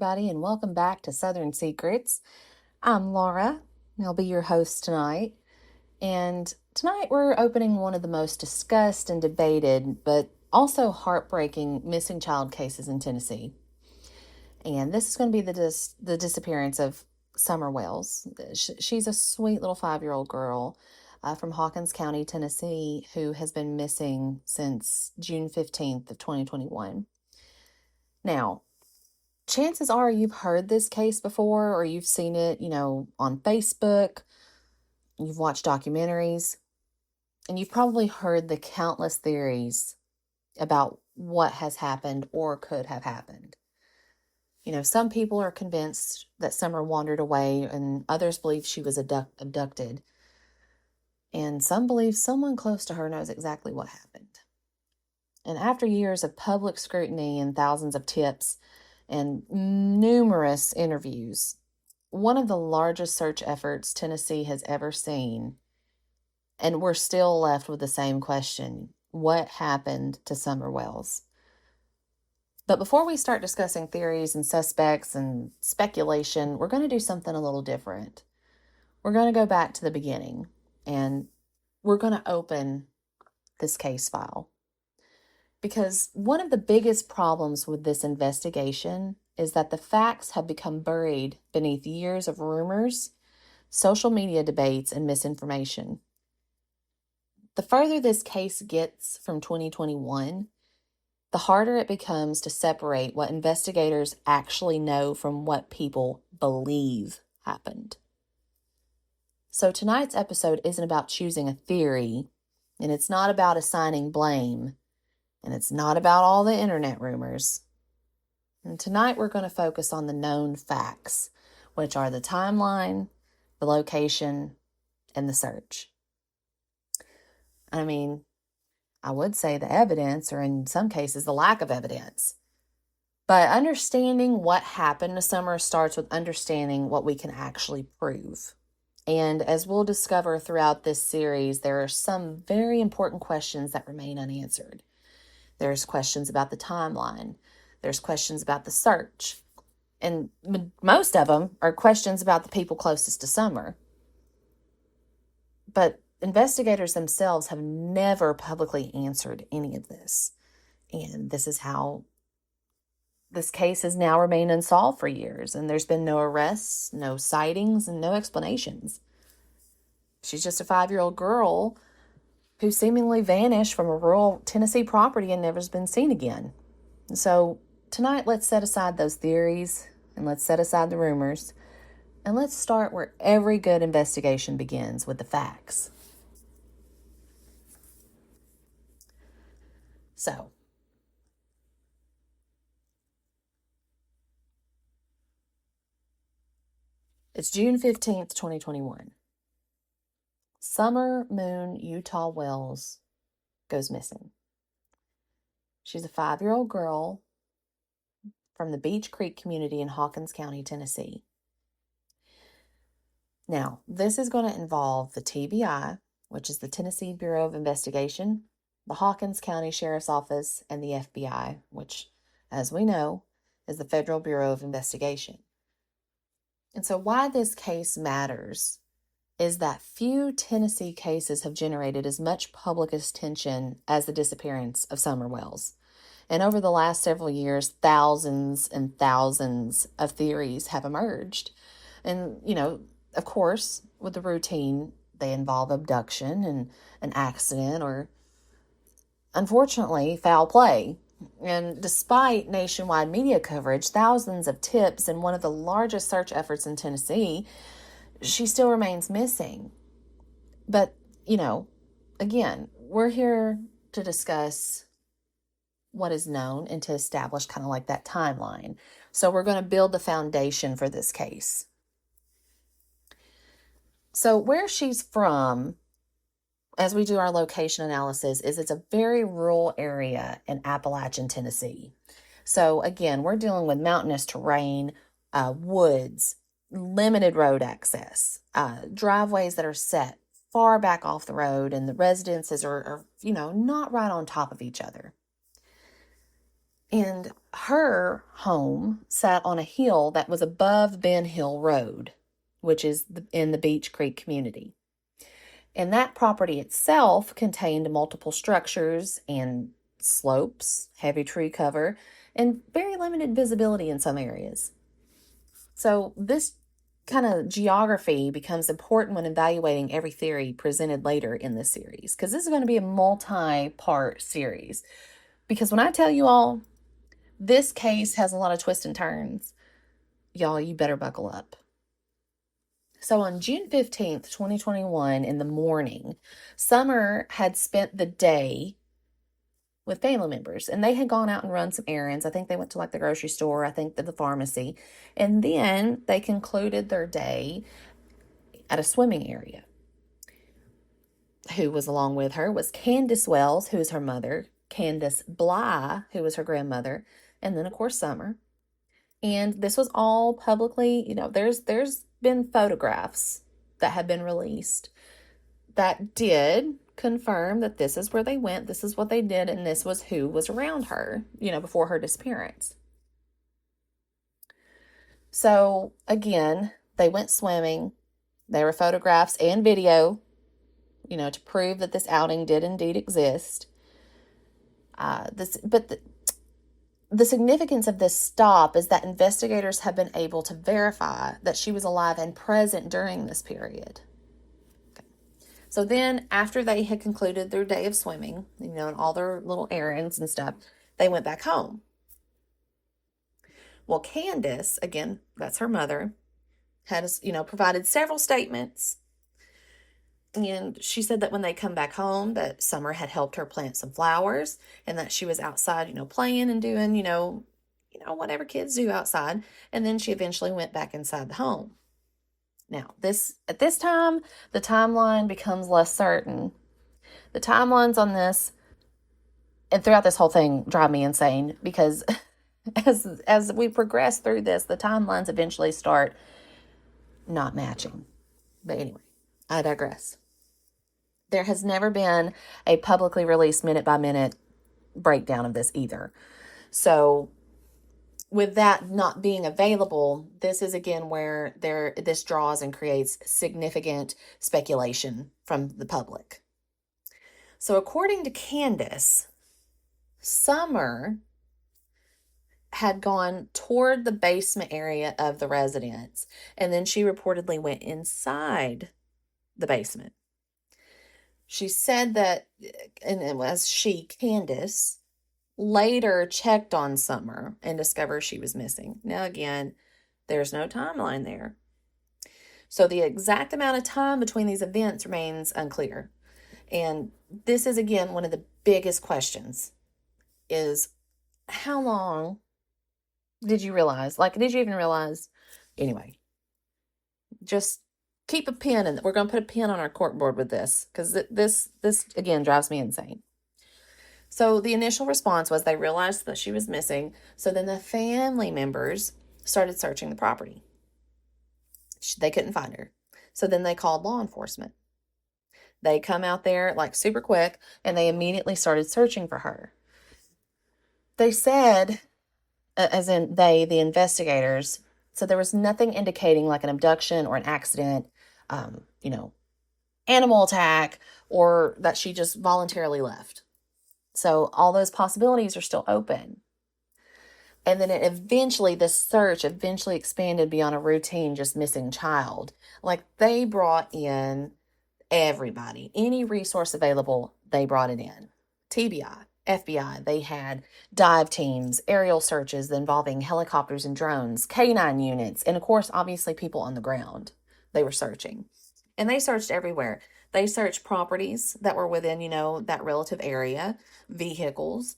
everybody, and welcome back to Southern Secrets. I'm Laura, and I'll be your host tonight. And tonight we're opening one of the most discussed and debated, but also heartbreaking missing child cases in Tennessee. And this is going to be the disappearance of Summer Wells. She's a sweet little 5-year-old girl from Hawkins County, Tennessee, who has been missing since June 15th of 2021. Now, chances are you've heard this case before or you've seen it, on Facebook, you've watched documentaries, and you've probably heard the countless theories about what has happened or could have happened. Some people are convinced that Summer wandered away and others believe she was abducted. And some believe someone close to her knows exactly what happened. And after years of public scrutiny and thousands of tips, and numerous interviews, one of the largest search efforts Tennessee has ever seen, and we're still left with the same question: what happened to Summer Wells? But before we start discussing theories and suspects and speculation, we're going to do something a little different. We're going to go back to the beginning, and we're going to open this case file. Because one of the biggest problems with this investigation is that the facts have become buried beneath years of rumors, social media debates, and misinformation. The further this case gets from 2021, the harder it becomes to separate what investigators actually know from what people believe happened. So tonight's episode isn't about choosing a theory, and it's not about assigning blame. And it's not about all the internet rumors. And tonight we're going to focus on the known facts, which are the timeline, the location, and the search. I would say the evidence, or in some cases, the lack of evidence. But understanding what happened to Summer starts with understanding what we can actually prove. And as we'll discover throughout this series, there are some very important questions that remain unanswered. There's questions about the timeline. There's questions about the search. And most of them are questions about the people closest to Summer. But investigators themselves have never publicly answered any of this. And this is how this case has now remained unsolved for years. And there's been no arrests, no sightings, and no explanations. She's just a 5-year-old girl who seemingly vanished from a rural Tennessee property and never has been seen again. So tonight, let's set aside those theories and let's set aside the rumors, and let's start where every good investigation begins, with the facts. So, it's June 15th, 2021. Summer Moon Utah Wells goes missing. She's a 5-year-old girl from the Beach Creek community in Hawkins County, Tennessee. Now, this is going to involve the TBI, which is the Tennessee Bureau of Investigation, the Hawkins County Sheriff's Office, and the FBI, which, as we know, is the Federal Bureau of Investigation. And so why this case matters is that few Tennessee cases have generated as much public attention as the disappearance of Summer Wells. And over the last several years, thousands and thousands of theories have emerged. And, of course, with the routine, they involve abduction and an accident or, unfortunately, foul play. And despite nationwide media coverage, thousands of tips, and one of the largest search efforts in Tennessee, she still remains missing. But, again, we're here to discuss what is known and to establish kind of like that timeline. So we're going to build the foundation for this case. So where she's from, as we do our location analysis, is it's a very rural area in Appalachian, Tennessee. So again, we're dealing with mountainous terrain, woods, limited road access, driveways that are set far back off the road, and the residences are not right on top of each other. And her home sat on a hill that was above Ben Hill Road, which is in the Beach Creek community. And that property itself contained multiple structures and slopes, heavy tree cover, and very limited visibility in some areas. So this kind of geography becomes important when evaluating every theory presented later in this series, because this is going to be a multi-part series. Because when I tell you all, this case has a lot of twists and turns, y'all, you better buckle up. So on June 15th, 2021, in the morning, Summer had spent the day with family members, and they had gone out and run some errands. I think they went to like the grocery store, I think to the pharmacy, and then they concluded their day at a swimming area. Who was along with her was Candace Wells, who is her mother, Candace Bly, who was her grandmother, and then of course Summer. And this was all publicly, there's been photographs that have been released that did confirm that this is where they went, this is what they did, and this was who was around her, before her disappearance. So again, they went swimming. There were photographs and video, to prove that this outing did indeed exist. The significance of this stop is that investigators have been able to verify that she was alive and present during this period. Okay. So then, after they had concluded their day of swimming, and all their little errands and stuff, they went back home. Well, Candace, again, that's her mother, had, provided several statements. And she said that when they come back home, that Summer had helped her plant some flowers, and that she was outside, playing and doing, whatever kids do outside. And then she eventually went back inside the home. Now, at this time, the timeline becomes less certain. The timelines on this and throughout this whole thing drive me insane, because as we progress through this, the timelines eventually start not matching. But anyway, I digress. There has never been a publicly released minute-by-minute breakdown of this either. So with that not being available, this is again where this draws and creates significant speculation from the public. So according to Candace, Summer had gone toward the basement area of the residence, and then she reportedly went inside the basement. She said that, and it was Candace, later checked on Summer and discovered she was missing. Now, again, there's no timeline there. So the exact amount of time between these events remains unclear. And this is, again, one of the biggest questions is, how long did you realize? Did you even realize? Anyway, just keep a pin, and we're going to put a pin on our corkboard with this, because this again drives me insane. So the initial response was they realized that she was missing. So then the family members started searching the property. They couldn't find her. So then they called law enforcement. They come out there super quick, and they immediately started searching for her. They said, as in the investigators, so there was nothing indicating an abduction or an accident, animal attack, or that she just voluntarily left. So all those possibilities are still open. And then the search eventually expanded beyond a routine just missing child. They brought in everybody, any resource available, they brought it in. TBI, FBI, they had dive teams, aerial searches involving helicopters and drones, K9 units, and of course, obviously people on the ground. They were searching. And they searched everywhere. They searched properties that were within, that relative area, vehicles,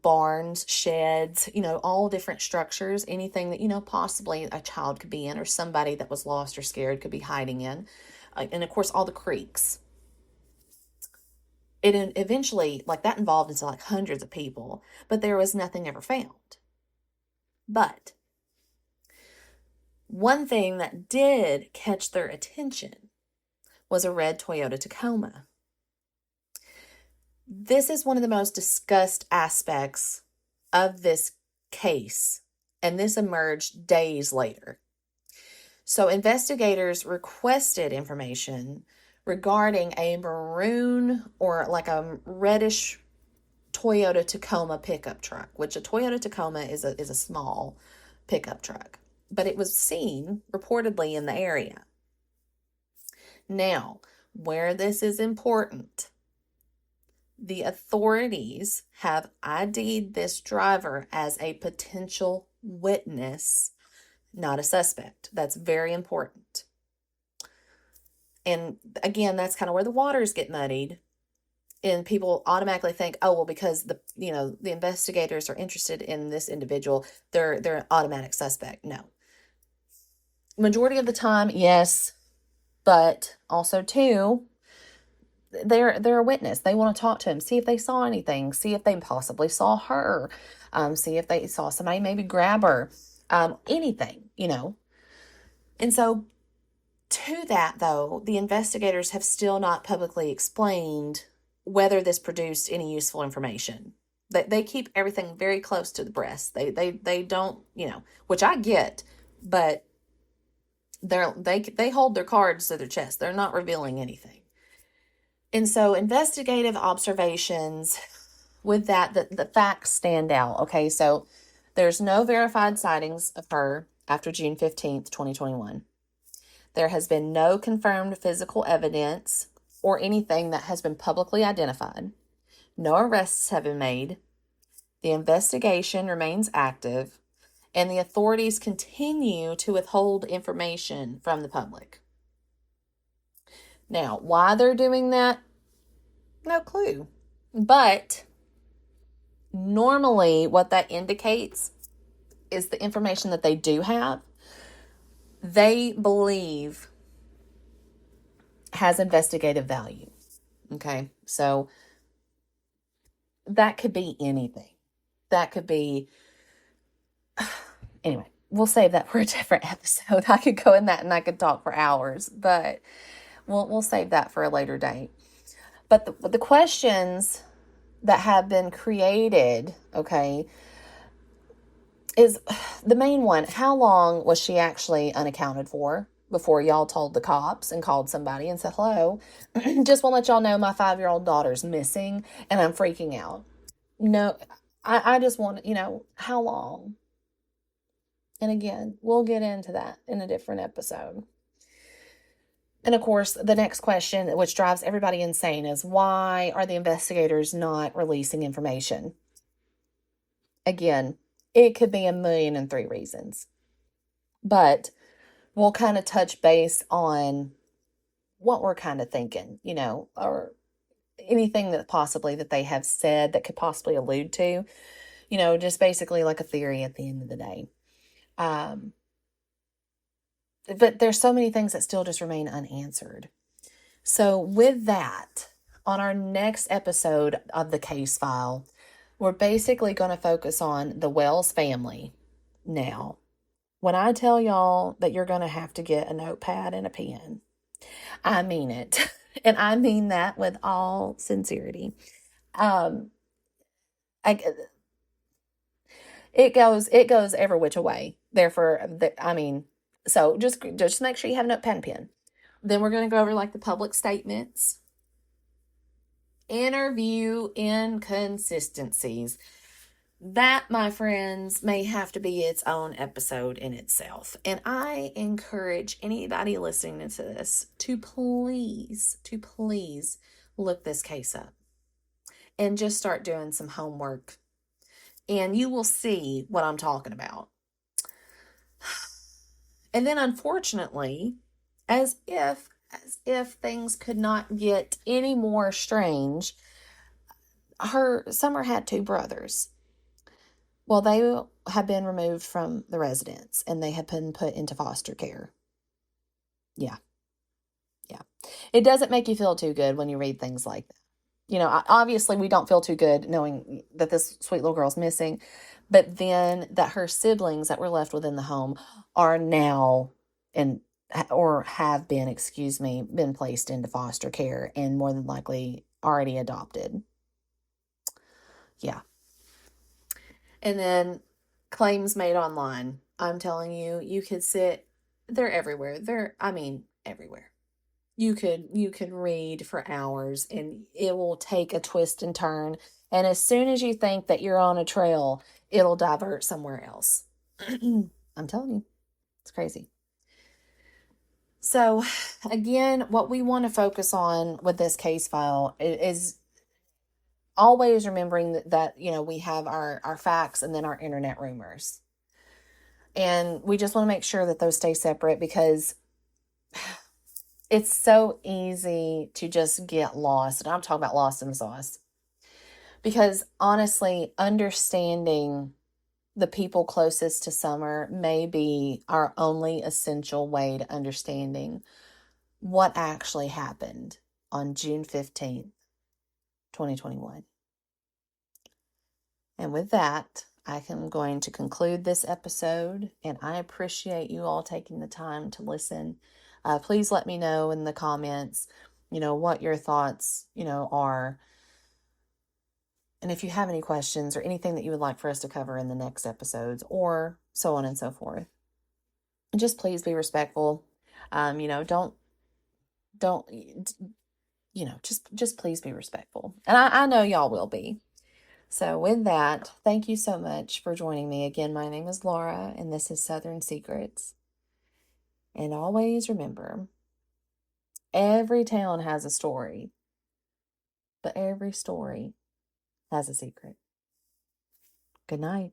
barns, sheds, all different structures, anything that, possibly a child could be in, or somebody that was lost or scared could be hiding in. And of course, all the creeks. It eventually, that involved into hundreds of people, but there was nothing ever found. But one thing that did catch their attention was a red Toyota Tacoma. This is one of the most discussed aspects of this case, and this emerged days later. So investigators requested information regarding a maroon or like a reddish Toyota Tacoma pickup truck, which a Toyota Tacoma is a small pickup truck, but it was seen reportedly in the area. Now, where this is important, the authorities have ID'd this driver as a potential witness, not a suspect. That's very important. And again, that's kind of where the waters get muddied. And people automatically think, oh, well, because the investigators are interested in this individual, they're an automatic suspect. No. Majority of the time, yes, but also too, they're a witness. They want to talk to him, see if they saw anything, see if they possibly saw her, see if they saw somebody maybe grab her, anything, And so to that, though, the investigators have still not publicly explained whether this produced any useful information. They keep everything very close to the breast. They don't, which I get, but they hold their cards to their chest. They're not revealing anything. And so investigative observations with that, the facts stand out. Okay, so there's no verified sightings of her after June 15th, 2021. There has been no confirmed physical evidence or anything that has been publicly identified. No arrests have been made. The investigation remains active, and the authorities continue to withhold information from the public. Now, why they're doing that? No clue. But normally what that indicates is the information that they do have, they believe has investigative value. Okay, so that could be anything. That could be, anyway, we'll save that for a different episode. I could go in that and I could talk for hours, but we'll save that for a later date. But the questions that have been created, okay, is the main one. How long was she actually unaccounted for before y'all told the cops and called somebody and said, hello, just want to let y'all know my 5-year-old daughter's missing and I'm freaking out? No, I just want, how long? And again, we'll get into that in a different episode. And of course, the next question, which drives everybody insane, is why are the investigators not releasing information? Again, it could be 1,000,003 reasons. But we'll kind of touch base on what we're kind of thinking, or anything that they have said that could possibly allude to, just basically like a theory at the end of the day. But there's so many things that still just remain unanswered. So with that, on our next episode of the case file, we're basically going to focus on the Wells family. Now, when I tell y'all that you're going to have to get a notepad and a pen, I mean it. And I mean that with all sincerity. It goes every which way. So just make sure you have a notepad and pen. Then we're going to go over like the public statements, interview inconsistencies. That, my friends, may have to be its own episode in itself. And I encourage anybody listening to this to please look this case up and just start doing some homework. And you will see what I'm talking about. And then, unfortunately, as if things could not get any more strange, Summer had 2 brothers. Well, they have been removed from the residence and they have been put into foster care. Yeah. It doesn't make you feel too good when you read things like that. Obviously we don't feel too good knowing that this sweet little girl's missing, but then that her siblings that were left within the home are now have been placed into foster care and more than likely already adopted. Yeah. And then claims made online. I'm telling you, you could they're everywhere. Everywhere. You could read for hours and it will take a twist and turn. And as soon as you think that you're on a trail, it'll divert somewhere else. I'm telling you, it's crazy. So, again, what we want to focus on with this case file is always remembering that we have our facts and then our internet rumors. And we just want to make sure that those stay separate because it's so easy to just get lost. And I'm talking about lost in the sauce. Because honestly, understanding the people closest to Summer may be our only essential way to understanding what actually happened on June 15th, 2021. And with that, I am going to conclude this episode, and I appreciate you all taking the time to listen. Please let me know in the comments, what your thoughts, are. And if you have any questions or anything that you would like for us to cover in the next episodes or so on and so forth, and just please be respectful. Don't, just please be respectful. And I know y'all will be. So with that, thank you so much for joining me. Again, my name is Laura, and this is Southern Secrets. And always remember, every town has a story, but every story has a secret. Good night.